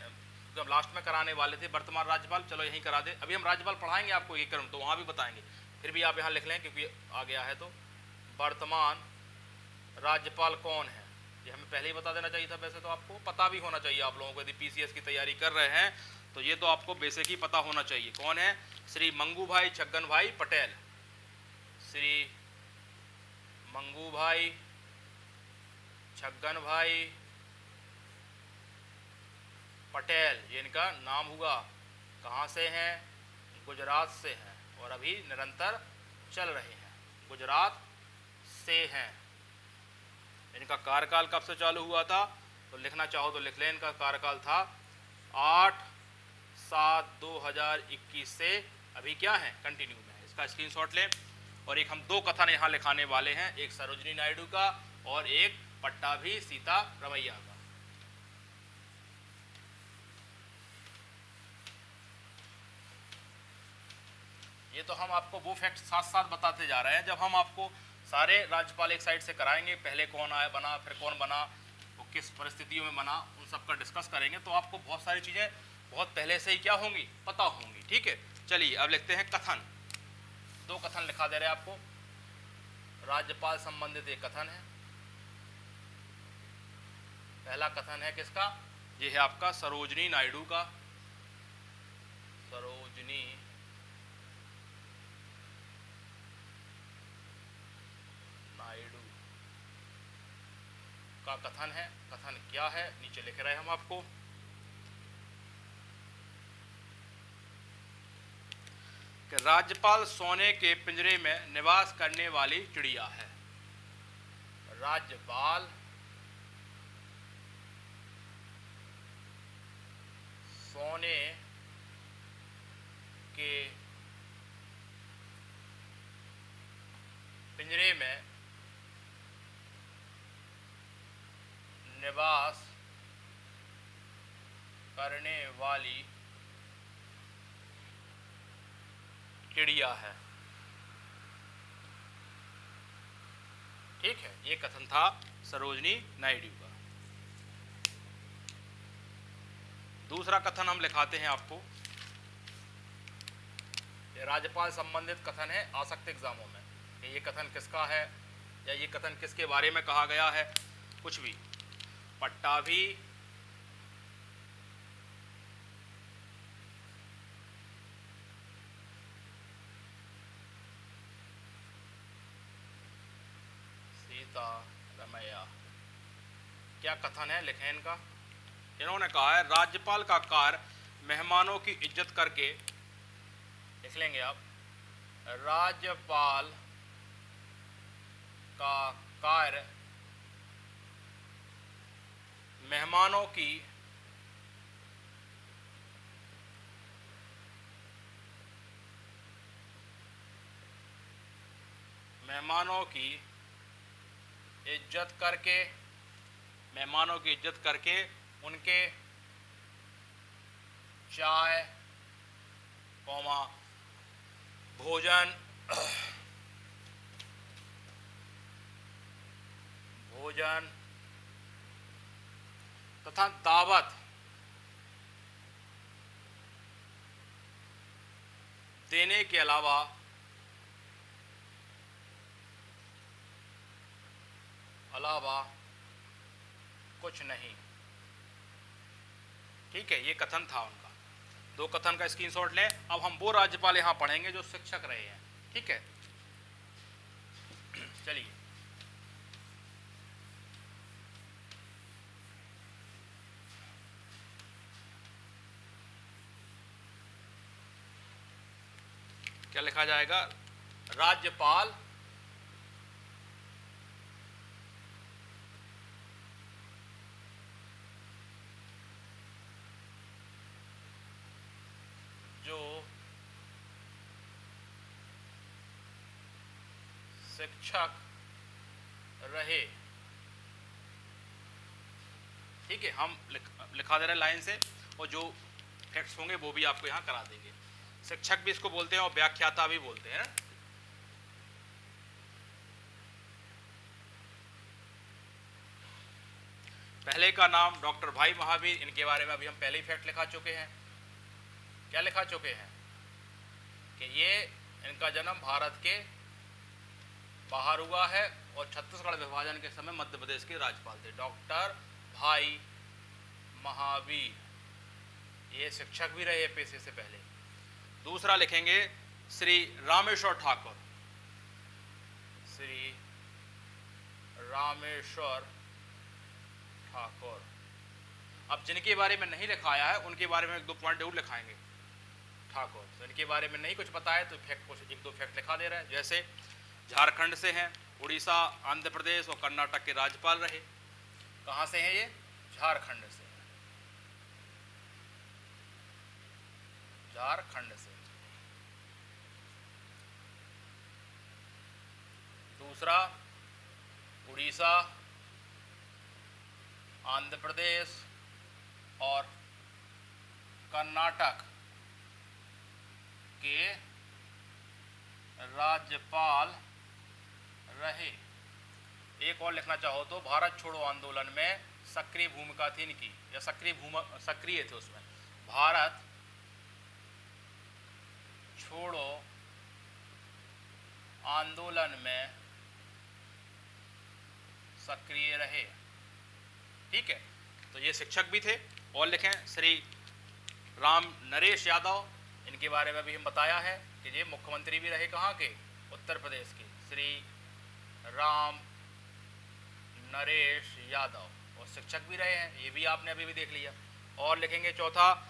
Speaker 1: जब लास्ट में कराने वाले थे वर्तमान राज्यपाल, चलो यहीं करा दे। अभी हम राज्यपाल पढ़ाएंगे आपको एक क्रम, तो वहाँ भी बताएंगे, फिर भी आप यहाँ लिख लें क्योंकि आ गया है। तो वर्तमान राज्यपाल कौन है ये हमें पहले ही बता देना चाहिए था। वैसे तो आपको पता भी होना चाहिए, आप लोगों को यदि पीसीएस की तैयारी कर रहे हैं तो ये तो आपको बेसिक ही पता होना चाहिए। कौन है? श्री मंगू भाई छगन भाई पटेल। श्री मंगू भाई छगन भाई पटेल, ये इनका नाम हुआ। कहाँ से हैं? गुजरात से हैं और अभी निरंतर चल रहे हैं, गुजरात से हैं। इनका कार्यकाल कब से चालू हुआ था? तो लिखना चाहो तो लिख लें, इनका कार्यकाल था 8/7/2021 से अभी क्या है? कंटिन्यू में है। इसका स्क्रीनशॉट लें। और एक हम 2 कथन यहाँ लिखाने वाले हैं, एक सरोजनी नायडू का और एक पट्टाभी सीता रमैया का। ये तो हम आपको वो फैक्ट साथ साथ बताते जा रहे हैं। जब हम आपको सारे राज्यपाल एक साइड से कराएंगे, पहले कौन आया बना, फिर कौन बना, वो किस परिस्थितियों में बना, उन सब का डिस्कस करेंगे, तो आपको बहुत सारी चीज़ें बहुत पहले से ही क्या होंगी? पता होंगी। ठीक है, चलिए अब लिखते हैं कथन। 2 कथन लिखा दे रहे हैं आपको। राज्यपाल संबंधित एक कथन है। पहला कथन है किसका? ये है आपका सरोजनी नायडू का। सरोजनी नायडू का कथन है। कथन क्या है नीचे लिख रहे हैं हम आपको। कि राज्यपाल सोने के पिंजरे में निवास करने वाली चिड़िया है। राज्यपाल सोने के पिंजरे में निवास करने वाली चिड़िया है। ठीक है, ये कथन था सरोजनी नायडू का। दूसरा कथन हम लिखाते हैं आपको। ये राज्यपाल संबंधित कथन है, आ सकते एग्जामों में कि ये कथन किसका है या ये कथन किसके बारे में कहा गया है, कुछ भी। पट्टाभी सीता रमैया, क्या कथन है लिखें इनका। इन्होंने कहा है राज्यपाल का कार्य मेहमानों की इज्जत करके, लिख लेंगे आप, राज्यपाल का कार्य मेहमानों की इज्जत करके उनके चाय भोजन तथा दावत देने के अलावा कुछ नहीं। ठीक है, ये कथन था उनका। दो कथन का स्क्रीनशॉट लें। अब हम वो राज्यपाल यहां पढ़ेंगे जो शिक्षक रहे हैं। ठीक है, चलिए। क्या लिखा जाएगा? राज्यपाल जो शिक्षक रहे। ठीक है, हम लिखा दे रहे हैं लाइन से, और जो फैक्ट्स होंगे वो भी आपको यहां करा देंगे। शिक्षक भी इसको बोलते हैं और व्याख्याता भी बोलते हैं ना। पहले का नाम डॉक्टर भाई महावीर, इनके बारे में अभी हम पहले ही फैक्ट लिखा चुके हैं। क्या लिखा चुके हैं? कि ये इनका जन्म भारत के बाहर हुआ है और छत्तीसगढ़ विभाजन के समय मध्य प्रदेश के राज्यपाल थे। डॉक्टर भाई महावीर, ये शिक्षक भी रहे पेशे से पहले। दूसरा लिखेंगे श्री रामेश्वर ठाकुर। श्री रामेश्वर ठाकुर। अब जिनके बारे में नहीं लिखाया है उनके बारे में एक दो पॉइंट जरूर लिखाएंगे। ठाकुर, तो इनके बारे में नहीं कुछ पता है तो फैक्ट कुछ एक दो फैक्ट लिखा दे रहा है। जैसे झारखंड से हैं, उड़ीसा, आंध्र प्रदेश और कर्नाटक के राज्यपाल रहे। कहाँ से हैं ये? झारखंड से। झारखंड से। दूसरा, उड़ीसा, आंध्र प्रदेश और कर्नाटक के राज्यपाल रहे। एक और लिखना चाहो तो भारत छोड़ो आंदोलन में सक्रिय भूमिका थी इनकी, या सक्रिय थे उसमें। भारत छोड़ो आंदोलन में सक्रिय रहे। ठीक है, तो ये शिक्षक भी थे। और लिखें श्री राम नरेश यादव, इनके बारे में भी हम बताया है कि ये मुख्यमंत्री भी रहे। कहाँ के? उत्तर प्रदेश के। श्री राम नरेश यादव, और शिक्षक भी रहे हैं, ये भी आपने अभी भी देख लिया। और लिखेंगे चौथा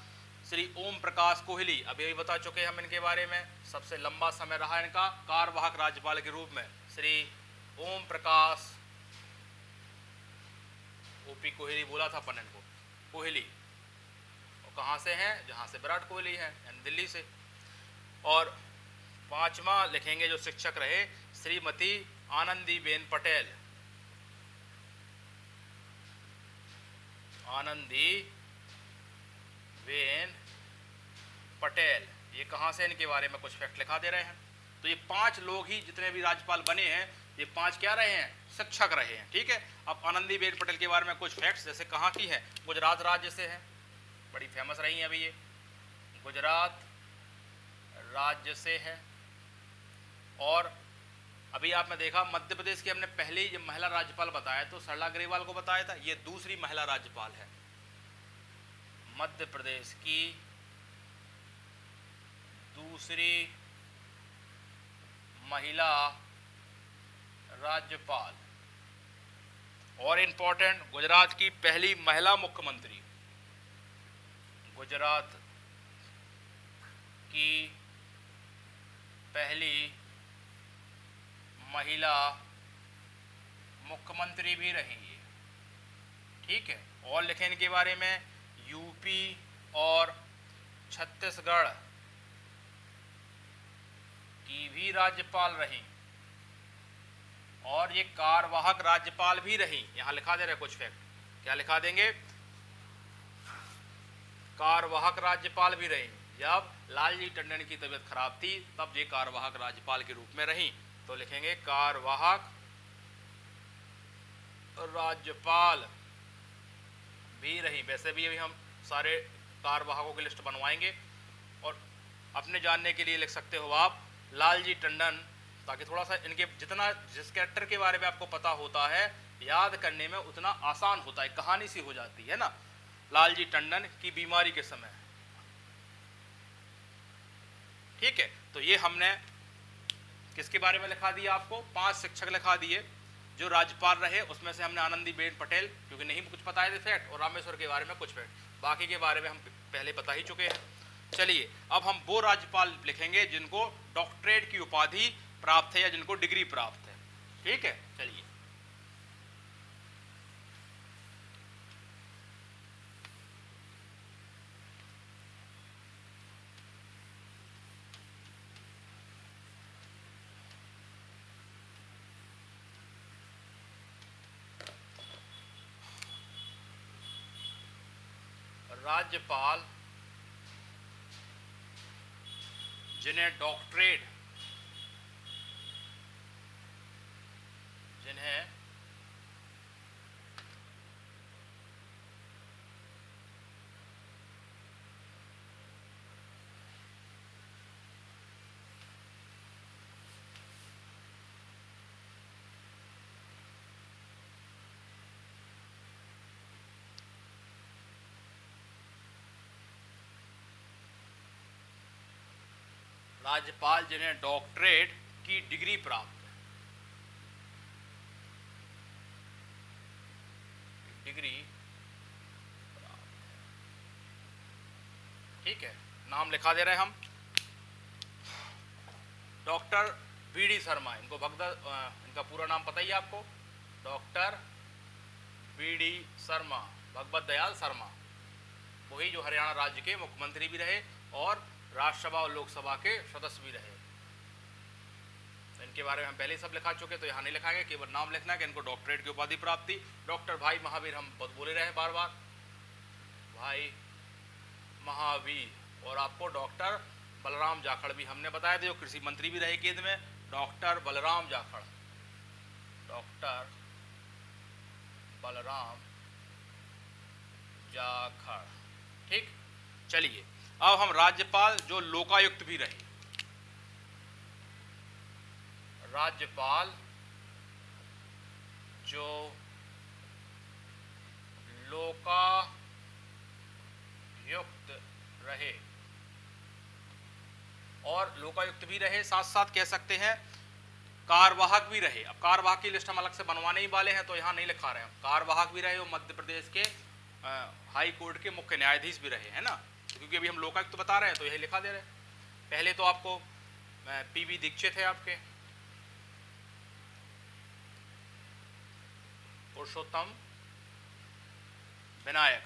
Speaker 1: श्री ओम प्रकाश कोहली, अभी भी बता चुके हम इनके बारे में। सबसे लंबा समय रहा इनका कार्यवाहक राज्यपाल के रूप में। श्री ओम प्रकाश, ओपी कोहली बोला था अपन इनको, कोहली। और कहाँ से हैं? जहाँ से विराट कोहली हैं, यानी दिल्ली से। और पांचवा लिखेंगे जो शिक्षक रहे श्रीमती आनंदीबेन पटेल। आनंदीबेन पटेल, ये कहाँ से? इनके बारे में कुछ फैक्ट लिखा दे रहे हैं। तो ये पांच लोग ही जितने भी राज्यपाल बने हैं, ये पांच क्या रहे हैं? शिक्षक रहे हैं। ठीक है, अब आनंदीबेन पटेल के बारे में कुछ फैक्ट्स, जैसे कहाँ की है? गुजरात राज्य से है, बड़ी फेमस रही हैं अभी ये, गुजरात राज्य से है। और अभी आपने देखा मध्य प्रदेश की हमने पहले ही जब महिला राज्यपाल बताया तो सरला ग्रेवाल को बताया था, ये दूसरी महिला राज्यपाल है। मध्य प्रदेश की दूसरी महिला राज्यपाल। और इंपॉर्टेंट, गुजरात की पहली महिला मुख्यमंत्री। गुजरात की पहली महिला मुख्यमंत्री भी रही है। ठीक है, और लिखें इनके बारे में, यूपी और छत्तीसगढ़ की भी राज्यपाल रही और ये कार्यवाहक राज्यपाल भी रही। यहां लिखा दे रहे कुछ फैक्ट, क्या लिखा देंगे, कार्यवाहक राज्यपाल भी रही। जब लालजी टंडन की तबीयत खराब थी तब ये कार्यवाहक राज्यपाल के रूप में रही, तो लिखेंगे कार्यवाहक राज्यपाल भी रही। वैसे भी अभी हम सारे कार्यवाहकों की लिस्ट बनवाएंगे और अपने जानने के लिए लिख सकते हो आप लालजी टंडन, ताकि थोड़ा सा इनके जितना जिस कैरेक्टर के बारे में आपको पता होता है याद करने में उतना आसान होता है, कहानी सी हो जाती है ना। लालजी टंडन की बीमारी के समय, ठीक है। तो ये हमने किसके बारे में लिखा दिया, आपको 5 शिक्षक लिखा दिए जो राज्यपाल रहे। उसमें से हमने आनंदीबेन पटेल, क्योंकि नहीं कुछ बताए थे फैक्ट, और रामेश्वर के बारे में कुछ फैक्ट, बाकी के बारे में हम पहले बता ही चुके हैं। चलिए अब हम वो राज्यपाल लिखेंगे जिनको डॉक्टरेट की उपाधि प्राप्त है या जिनको डिग्री प्राप्त है। ठीक है, चलिए राज्यपाल जिन्हें डॉक्टरेट, जिन्हें राज्यपाल जिन्हें डॉक्टरेट की डिग्री प्राप्त है, डिग्री प्राप्त है। ठीक है, नाम लिखा दे रहे हैं हम, डॉक्टर बीडी शर्मा, इनको इनका पूरा नाम पता ही है आपको, डॉक्टर बीडी शर्मा, भगवत दयाल शर्मा, वही जो हरियाणा राज्य के मुख्यमंत्री भी रहे और राज्यसभा और लोकसभा के सदस्य भी रहे। तो इनके बारे में हम पहले ही सब लिखा चुके, तो यहाँ नहीं लिखाएंगे, केवल नाम लिखना है कि इनको डॉक्टरेट की उपाधि प्राप्त थी। डॉक्टर भाई महावीर हम बहुत बोले रहे बार बार, भाई महावीर। और आपको डॉक्टर बलराम जाखड़ भी हमने बताया था, जो कृषि मंत्री भी रहे केंद्र में, डॉक्टर बलराम जाखड़, डॉक्टर बलराम जाखड़। ठीक, चलिए अब हम राज्यपाल जो लोकायुक्त भी रहे, राज्यपाल जो लोकायुक्त रहे, और लोकायुक्त भी रहे साथ साथ कह सकते हैं कार्यवाहक भी रहे। अब कार्यवाहक की लिस्ट हम अलग से बनवाने ही वाले हैं, तो यहाँ नहीं लिखा रहे हैं। कार्यवाहक भी रहे और मध्य प्रदेश के हाई कोर्ट के मुख्य न्यायाधीश भी रहे, है ना, क्योंकि अभी हम लोकायुक्त बता रहे हैं तो यही लिखा दे रहे हैं। पहले तो आपको पीवी दीक्षित है आपके, पुरुषोत्तम विनायक,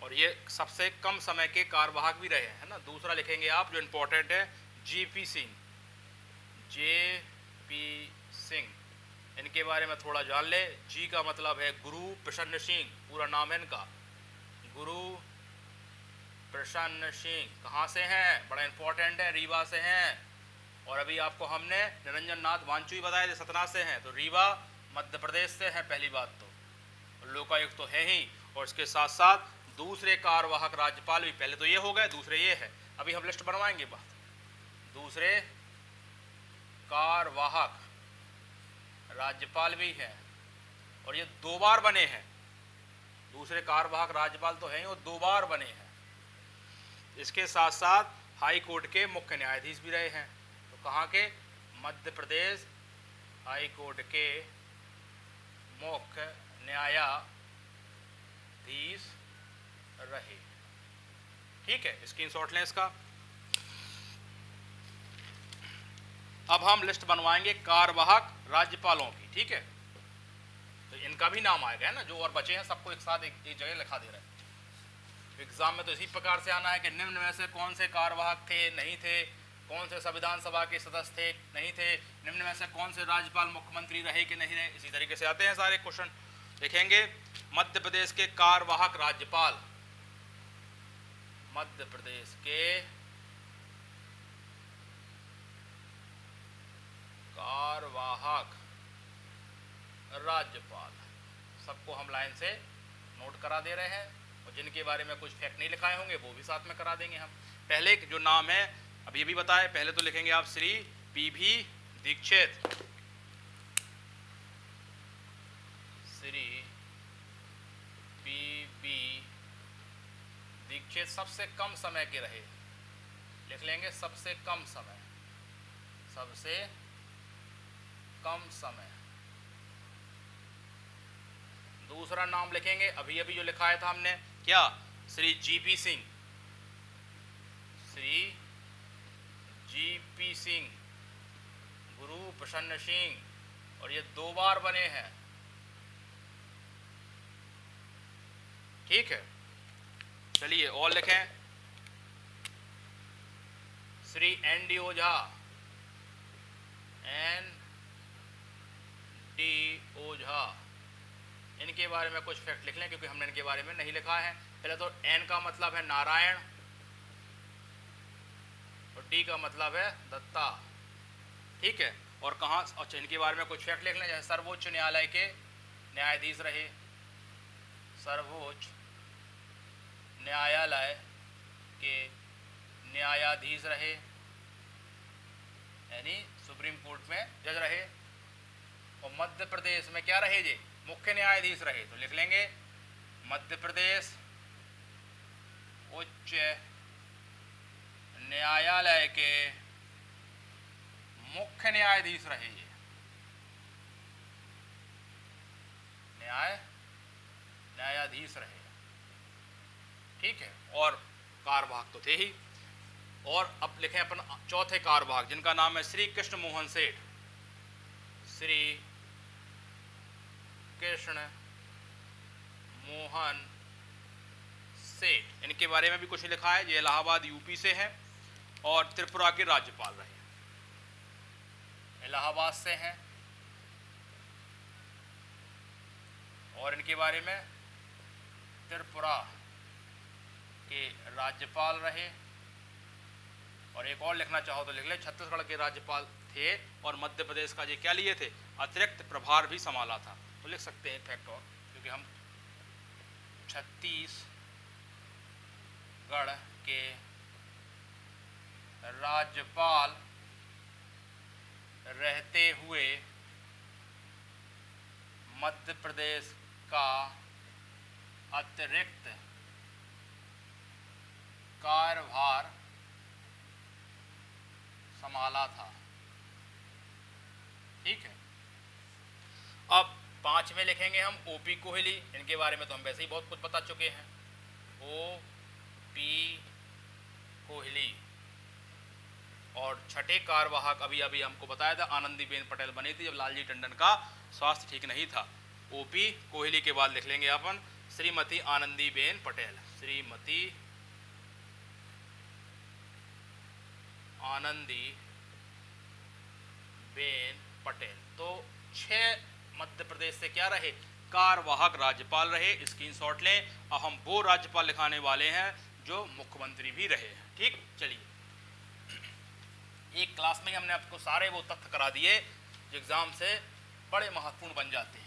Speaker 1: और ये सबसे कम समय के कार्यवाहक भी रहे हैं, है ना। दूसरा लिखेंगे आप जो इंपॉर्टेंट है, जेपी सिंह, जेपी सिंह, इनके बारे में थोड़ा जान ले। जी का मतलब है गुरु प्रसन्न सिंह, पूरा नाम है इनका, गुरु प्रसन्न सिंह। कहाँ से हैं, बड़ा इंपॉर्टेंट है, रीवा से हैं। और अभी आपको हमने निरंजन नाथ वांचू ही बताया थे, सतना से हैं, तो रीवा मध्य प्रदेश से है पहली बात तो। लोकायुक्त तो है ही, और इसके साथ साथ दूसरे कार्यवाहक राज्यपाल भी, पहले तो ये हो गए, दूसरे ये है, अभी हम लिस्ट बनवाएंगे बात। दूसरे कार्यवाहक राज्यपाल भी हैं, और ये 2 बार बने हैं। दूसरे कार्यवाहक राज्यपाल तो हैं और 2 बार बने हैं। इसके साथ साथ हाई कोर्ट के मुख्य न्यायाधीश भी रहे हैं। तो कहाँ के, मध्य प्रदेश हाई कोर्ट के मुख्य न्यायाधीश रहे। ठीक है, स्क्रीनशॉट लें इसका। अब हम लिस्ट बनवाएंगे कार्यवाहक राज्यपालों की, ठीक है। तो इनका भी नाम आएगा, है ना, जो और बचे हैं सबको एक साथ एक जगह लिखा दे रहा है। एग्जाम में तो इसी प्रकार से आना है कि निम्न में से कौन से कार्यवाहक थे, नहीं थे, कौन से संविधान सभा के सदस्य थे, नहीं थे, निम्न में से कौन से राज्यपाल मुख्यमंत्री रहे कि नहीं रहे, इसी तरीके से आते हैं सारे क्वेश्चन। देखेंगे मध्य प्रदेश के कार्यवाहक राज्यपाल, मध्य प्रदेश के कार्यवाहक राज्यपाल, सबको हम लाइन से नोट करा दे रहे हैं, और जिनके बारे में कुछ फैक्ट नहीं लिखाए होंगे वो भी साथ में करा देंगे हम। पहले जो नाम है अब ये भी बताए, पहले तो लिखेंगे आप श्री पी.भी. दीक्षित, श्री पी.भी. दीक्षित सबसे कम समय के रहे, लिख लेंगे सबसे कम समय, सबसे कम समय। दूसरा नाम लिखेंगे अभी अभी जो लिखाया था हमने, क्या, श्री जी.पी. सिंह, श्री जी.पी. सिंह, गुरु प्रसन्न सिंह, और ये 2 बार बने हैं, ठीक है। चलिए और लिखें, श्री एन.डी. ओझा, एन.डी. ओझा, इनके बारे में कुछ फैक्ट लिख लें क्योंकि हमने इनके बारे में नहीं लिखा है। पहले तो एन का मतलब है नारायण और डी का मतलब है दत्ता, ठीक है। और कहाँ, अच्छा इनके बारे में कुछ फैक्ट लिख लें, जैसे सर्वोच्च न्यायालय के न्यायाधीश रहे, सर्वोच्च न्यायालय के न्यायाधीश रहे, यानी सुप्रीम कोर्ट में जज रहे। और मध्य प्रदेश में क्या रहे जी, मुख्य न्यायाधीश रहे, तो लिख लेंगे मध्य प्रदेश उच्च न्यायालय के मुख्य न्यायाधीश रहे, ये न्यायाधीश रहे, ठीक है। और कार्यवाहक तो थे ही। और अब लिखें अपन चौथे कार्यवाहक, जिनका नाम है श्री कृष्ण मोहन सेठ, श्री कृष्ण मोहन सेठ, इनके बारे में भी कुछ लिखा है। ये इलाहाबाद यूपी से हैं और त्रिपुरा के राज्यपाल रहे, इलाहाबाद से हैं, और इनके बारे में त्रिपुरा के राज्यपाल रहे। और एक और लिखना चाहो तो लिख ले, छत्तीसगढ़ के राज्यपाल थे और मध्य प्रदेश का ये क्या लिए थे, अतिरिक्त प्रभार भी संभाला था, तो लिख सकते हैं फैक्ट। और क्योंकि हम छत्तीसगढ़ के राज्यपाल रहते हुए मध्य प्रदेश का अतिरिक्त कार्यभार संभाला था, ठीक है। अब 5 में लिखेंगे हम ओपी कोहली, इनके बारे में तो हम वैसे ही बहुत कुछ बता चुके हैं। ओपी कोहली। और छठे कार्यवाहक अभी अभी हमको बताया था, आनंदीबेन पटेल बनी थी जब लालजी टंडन का स्वास्थ्य ठीक नहीं था। ओपी कोहली के बाद लिख लेंगे अपन श्रीमती आनंदीबेन पटेल, श्रीमती आनंदीबेन पटेल। तो 6 मध्य प्रदेश से क्या रहे, कार्यवाहक राज्यपाल रहे, स्क्रीनशॉट लें। अब हम वो राज्यपाल लिखाने वाले हैं जो मुख्यमंत्री भी रहे, ठीक। चलिए, एक क्लास में ही हमने आपको सारे वो तथ्य करा दिए जो एग्जाम से बड़े महत्वपूर्ण बन जाते हैं।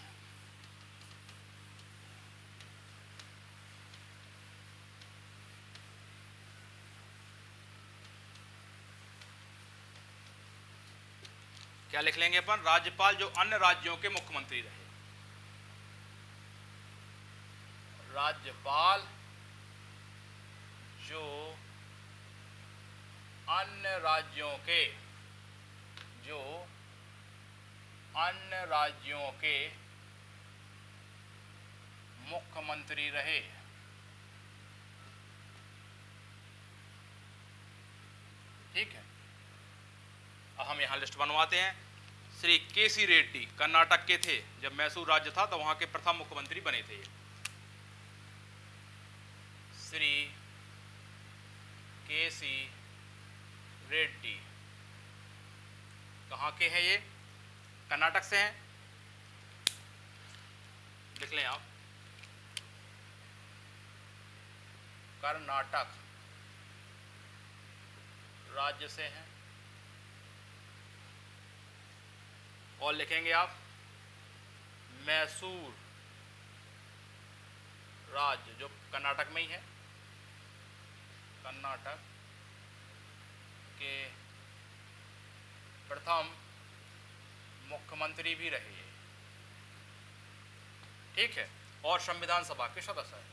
Speaker 1: क्या लिख लेंगे अपन, राज्यपाल जो अन्य राज्यों के मुख्यमंत्री रहे, राज्यपाल जो अन्य राज्यों के मुख्यमंत्री रहे। ठीक है, अब हम यहाँ लिस्ट बनवाते हैं। श्री केसी रेड्डी कर्नाटक के थे, जब मैसूर राज्य था तो वहाँ के प्रथम मुख्यमंत्री बने थे। श्री केसी रेड्डी कहाँ के हैं? ये कर्नाटक से हैं, लिख लें आप, कर्नाटक राज्य से हैं। और लिखेंगे आप मैसूर राज्य, जो कर्नाटक में ही है, कर्नाटक के प्रथम मुख्यमंत्री भी रहे, ठीक है, और संविधान सभा के सदस्य हैं।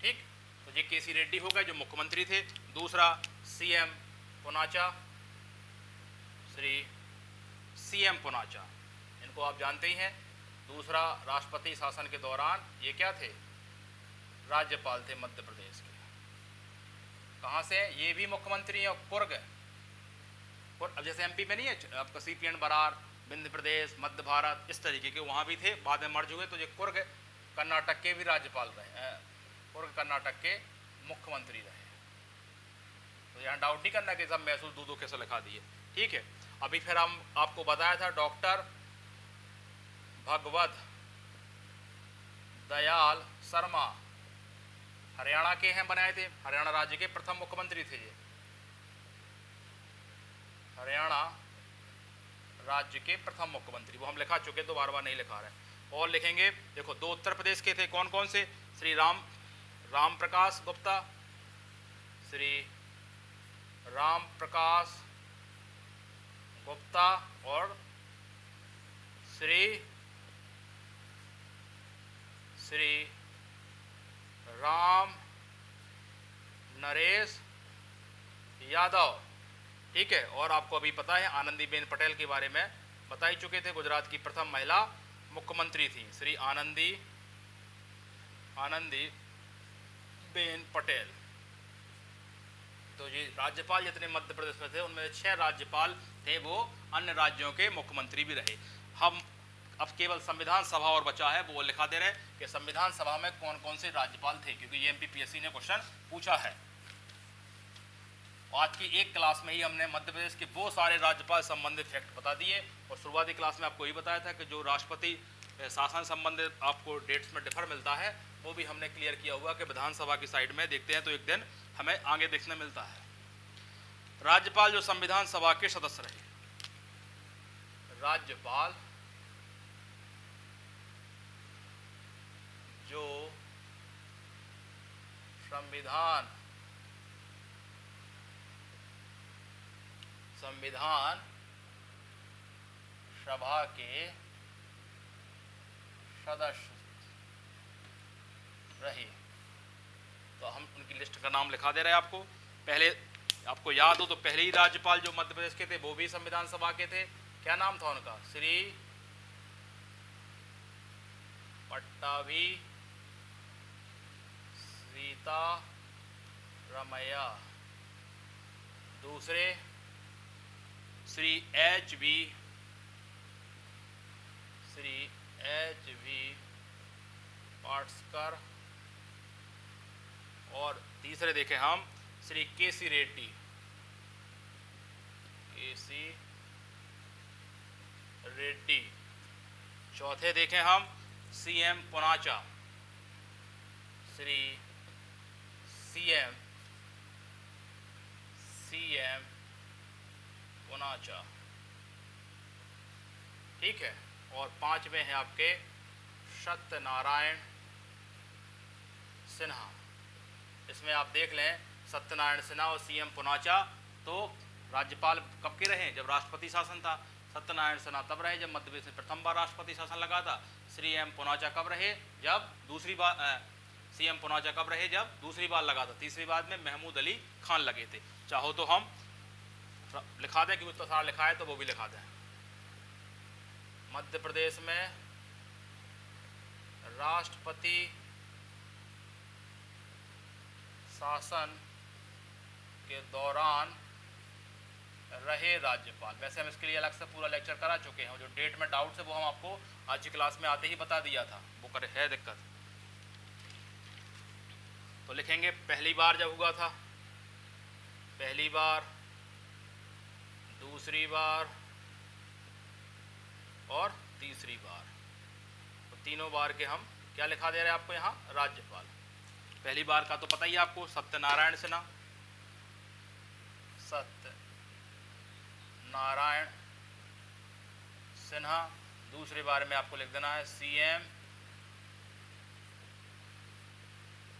Speaker 1: ठीक, तो ये केसी रेड्डी हो गए जो मुख्यमंत्री थे। दूसरा सीएम पुनाचा, श्री सीएम पुनाचा, इनको आप जानते ही हैं। दूसरा राष्ट्रपति शासन के दौरान ये क्या थे? राज्यपाल थे मध्य प्रदेश के। कहाँ से? ये भी मुख्यमंत्री हैं, कुर्ग। अब जैसे एमपी में नहीं है आपका सीपीएन बरार, विंध्य प्रदेश, मध्य भारत, इस तरीके के वहाँ भी थे, बाद में मर्ज हुए। तो ये कुर्ग कर्नाटक के भी राज्यपाल रहे, कुर्ग कर्नाटक के मुख्यमंत्री रहे। तो यहाँ डाउट नहीं करना कि सब मैसूर दूधो कैसे लिखा दिए, ठीक है। अभी फिर हम आपको बताया था डॉक्टर भगवत दयाल शर्मा हरियाणा के हैं, बनाए थे, हरियाणा राज्य के प्रथम मुख्यमंत्री थे ये, हरियाणा राज्य के प्रथम मुख्यमंत्री। वो हम लिखा चुके, तो बार बार नहीं लिखा रहे। और लिखेंगे, देखो दो उत्तर प्रदेश के थे, कौन कौन से? श्री राम प्रकाश गुप्ता, श्री राम प्रकाश गुप्ता, और श्री राम नरेश यादव, ठीक है। और आपको अभी पता है आनंदीबेन पटेल के बारे में बता ही चुके थे, गुजरात की प्रथम महिला मुख्यमंत्री थी, श्री आनंदी बेन पटेल। तो ये राज्यपाल जितने मध्य प्रदेश में थे, उनमें 6 राज्यपाल थे, वो अन्य राज्यों के मुख्यमंत्री भी रहे। हम अब केवल संविधान सभा और बचा है, वो लिखा दे रहे कि संविधान सभा में कौन कौन से राज्यपाल थे, क्योंकि ये एमपीपीएससी ने क्वेश्चन पूछा है। आज की एक क्लास में ही हमने मध्य प्रदेश के वो सारे राज्यपाल संबंधित फैक्ट बता दिए, और शुरुआती क्लास में आपको ये बताया था कि जो राष्ट्रपति शासन संबंधित आपको डेट्स में डिफर मिलता है, वो भी हमने क्लियर किया हुआ कि विधानसभा की साइड में देखते हैं तो एक दिन हमें आगे देखने मिलता है। राज्यपाल जो संविधान सभा के सदस्य रहे, राज्यपाल जो संविधान सभा के सदस्य रहे, तो हम उनकी लिस्ट का नाम लिखा दे रहे हैं आपको। पहले आपको याद हो तो पहले ही राज्यपाल जो मध्य प्रदेश के थे वो भी संविधान सभा के थे, क्या नाम था उनका? श्री पट्टाभी सीता रमैया। दूसरे श्री एच वी पाटकर। और तीसरे देखें हम श्री केसी रेड्डी। चौथे देखें हम सीएम पुनाचा, श्री सीएम पुनाचा, ठीक है। और पांचवें हैं आपके सत्यनारायण सिन्हा। इसमें आप देख लें सत्यनारायण सिन्हा और सीएम पुनाचा तो राज्यपाल कब के रहे? जब राष्ट्रपति शासन था। सत्यनारायण सिन्हा तब रहे जब मध्य प्रदेश में प्रथम बार राष्ट्रपति शासन लगा था। सीएम पुनाचा कब रहे? जब दूसरी बार सीएम पुनाचा कब रहे? जब दूसरी बार लगा था। तीसरी बार में महमूद अली खान लगे थे। चाहो तो हम लिखा दें, क्योंकि तो सारा लिखा है तो वो भी लिखा दें। मध्य प्रदेश में राष्ट्रपति शासन के दौरान रहे राज्यपाल। वैसे हम इसके लिए अलग से पूरा लेक्चर करा चुके हैं, जो डेट में डाउट है वो हम आपको आज की क्लास में आते ही बता दिया था, वो करे है दिक्कत। तो लिखेंगे पहली बार जब हुआ था, पहली बार, दूसरी बार और तीसरी बार। तो तीनों बार के हम क्या लिखा दे रहे हैं आपको यहाँ, राज्यपाल। पहली बार का तो पता ही है आपको, सत्यनारायण सिन्हा, सत्यनारायण सिन्हा। दूसरे बार में आपको लिख देना है सीएम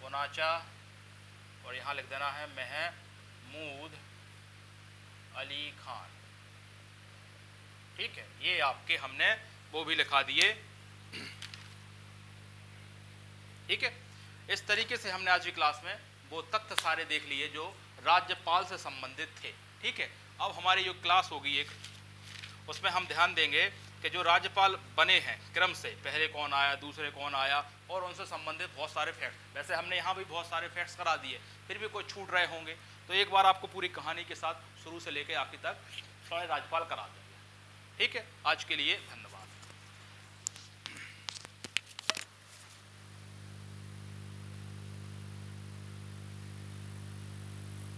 Speaker 1: पुनाचा, और यहाँ लिख देना है महमूद अली खान। ठीक है, ये आपके हमने वो भी लिखा दिए। ठीक है, इस तरीके से हमने आज की क्लास में वो तथ्य सारे देख लिए जो राज्यपाल से संबंधित थे। ठीक है, अब हमारी जो क्लास होगी एक, उसमें हम ध्यान देंगे कि जो राज्यपाल बने हैं क्रम से, पहले कौन आया, दूसरे कौन आया, और उनसे संबंधित बहुत सारे फैक्ट। वैसे हमने यहाँ भी बहुत सारे फैक्ट्स करा दिए, फिर भी कोई छूट रहे होंगे, तो एक बार आपको पूरी कहानी के साथ शुरू से लेकर आखिर तक सारे राज्यपाल करा देंगे। ठीक है, आज के लिए धन्यवाद।